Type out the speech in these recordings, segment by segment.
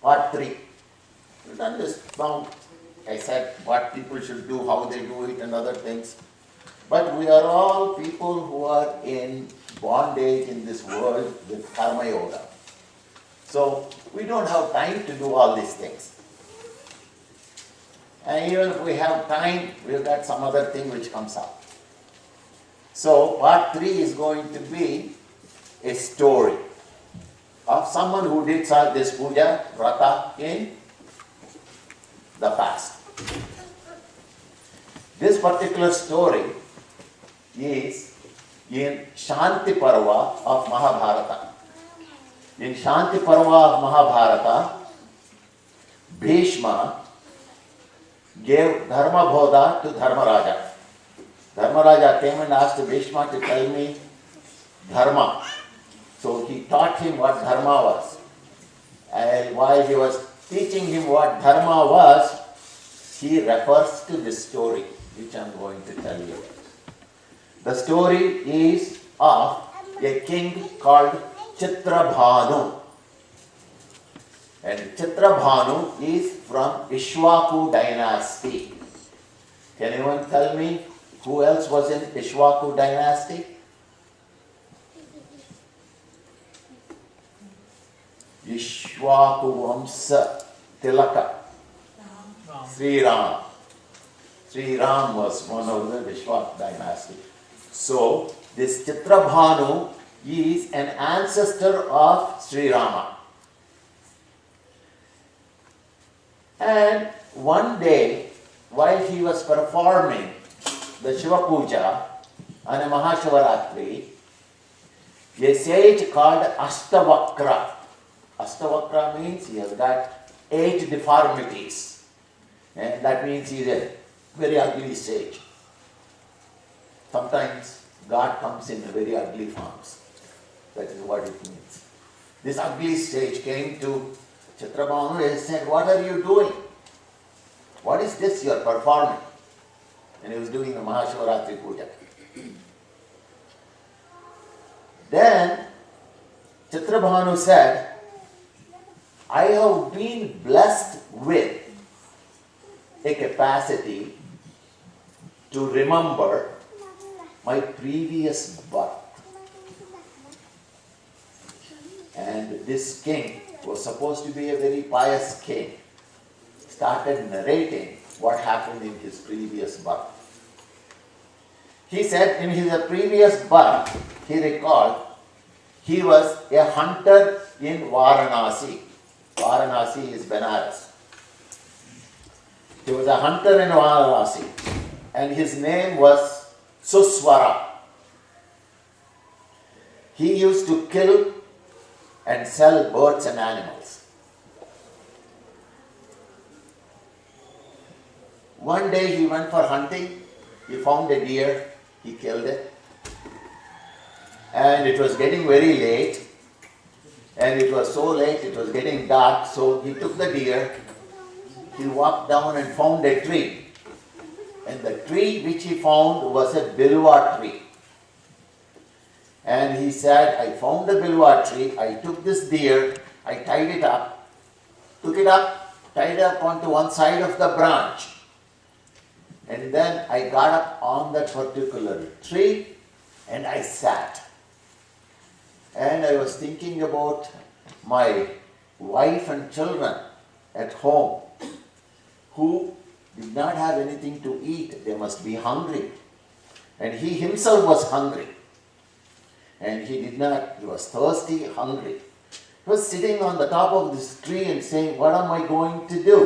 Part 3. We've done this now. I said what people should do, how they do it, and other things. But we are all people who are in bondage in this world with Karma Yoga. So we don't have time to do all these things. And even if we have time, we've got some other thing which comes up. So part 3 is going to be a story of someone who did this puja, vrata, in the past. This particular story is in Shanti Parva of Mahabharata. In Shanti Parva of Mahabharata, Bhishma gave Dharma Bodha to Dharmaraja. Dharmaraja came and asked Bhishma to tell me Dharma. So he taught him what Dharma was. And while he was teaching him what Dharma was, he refers to this story, which I am going to tell you. The story is of a king called Chitrabhanu. And Chitrabhanu is from Ishwaku dynasty. Can anyone tell me who else was in Ishwaku dynasty? Ishwaku Vamsa Tilaka. Sri Ram. Sri Ram was one of the Ishwaku dynasty. So, this Chitrabhanu is an ancestor of Sri Rama. And one day, while he was performing the Shiva Puja on a Mahashivaratri, a sage called Astavakra. Astavakra means he has got 8 deformities. And that means he is a very ugly sage. Sometimes God comes in very ugly forms. That is what it means. This ugly sage came to Chitrabhanu and said, "What are you doing? What is this you are performing?" And he was doing the Mahashivaratri Puja. Then Chitrabhanu said, "I have been blessed with a capacity to remember my previous birth." And this king was supposed to be a very pious king. Started narrating what happened in his previous birth. He said in his previous birth, he recalled, he was a hunter in Varanasi. Varanasi is Benares. He was a hunter in Varanasi, and his name was Suswara. He used to kill and sell birds and animals. One day he went for hunting, he found a deer, he killed it, and it was getting very late, and it was so late, it was getting dark, so he took the deer, he walked down and found a tree, and the tree which he found was a bilwa tree. And he said, "I found the bilwa tree, I took this deer, I tied it up, took it up, tied it up onto one side of the branch. And then I got up on that particular tree and I sat. And I was thinking about my wife and children at home who did not have anything to eat. They must be hungry. And he himself was hungry. And he was thirsty, hungry. He was sitting on the top of this tree and saying, "What am I going to do?"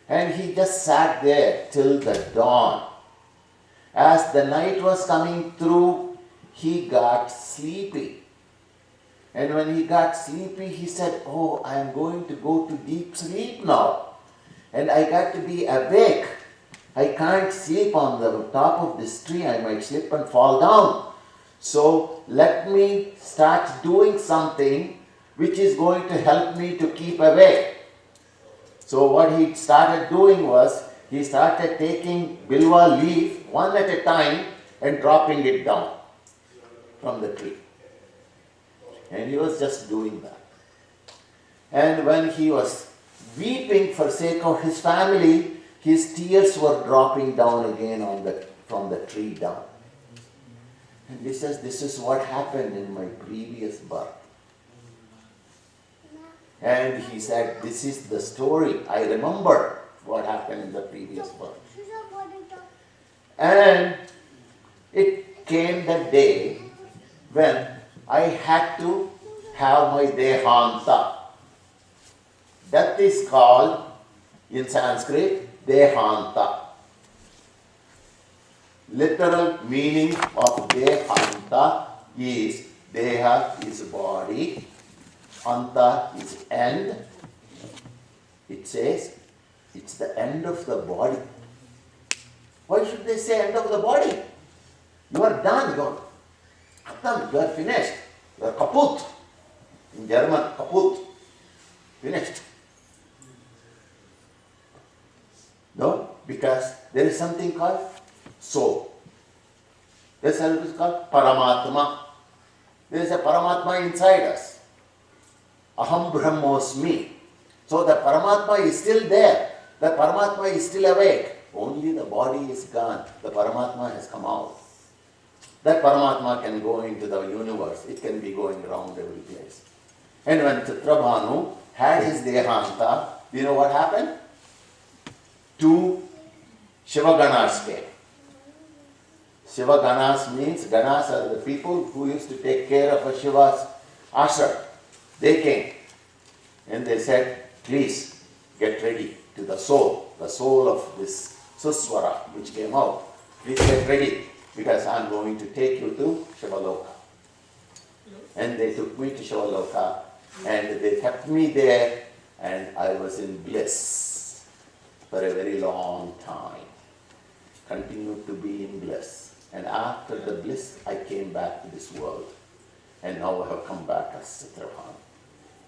And he just sat there till the dawn. As the night was coming through, he got sleepy. And when he got sleepy, he said, "Oh, I am going to go to deep sleep now. And I got to be awake. I can't sleep on the top of this tree. I might slip and fall down. So let me start doing something which is going to help me to keep awake." So what he started doing was, he started taking bilwa leaf one at a time and dropping it down from the tree. And he was just doing that. And when he was weeping for sake of his family, his tears were dropping down again from the tree down. And he says, this is what happened in my previous birth. And he said, this is the story. I remember what happened in the previous birth. And it came that day when I had to have my Dehanta. That is called, in Sanskrit, Dehanta. Literal meaning of Dehanta is Deha is body, Anta is end. It says it's the end of the body. Why should they say end of the body? You are done, you are finished, you are kaputt. In German, kaputt, finished. No, because there is something called soul. This is called Paramatma. There is a Paramatma inside us. Aham Brahmosmi. So the Paramatma is still there. The Paramatma is still awake. Only the body is gone. The Paramatma has come out. That Paramatma can go into the universe. It can be going around every place. And when Chitrabhanu had his Dehanta, do you know what happened? Two Shivaganas came. Shivaganas means, Ganas are the people who used to take care of a Shiva's ashram. They came and they said, please get ready to the soul of this Suswara which came out. Please get ready because I am going to take you to Shivaloka. And they took me to Shivaloka and they kept me there and I was in bliss for a very long time. Continued to be in bliss. And after the bliss, I came back to this world. And now I have come back as Chitrabhanu.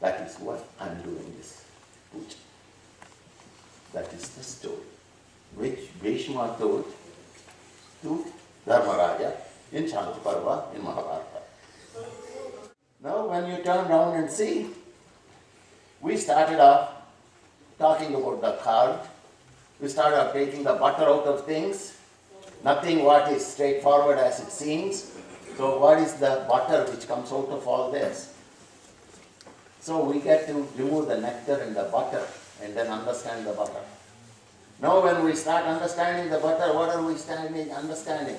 That is what I am doing this puja. That is the story which Bhishma told to Dharmaraja in Shanti Parva in Mahabharata. Now when you turn around and see, we started off talking about the curd. We started off taking the butter out of things. Nothing what is straightforward as it seems. So what is the butter which comes out of all this? So we get to remove the nectar and the butter and then understand the butter. Now when we start understanding the butter, what are we understanding?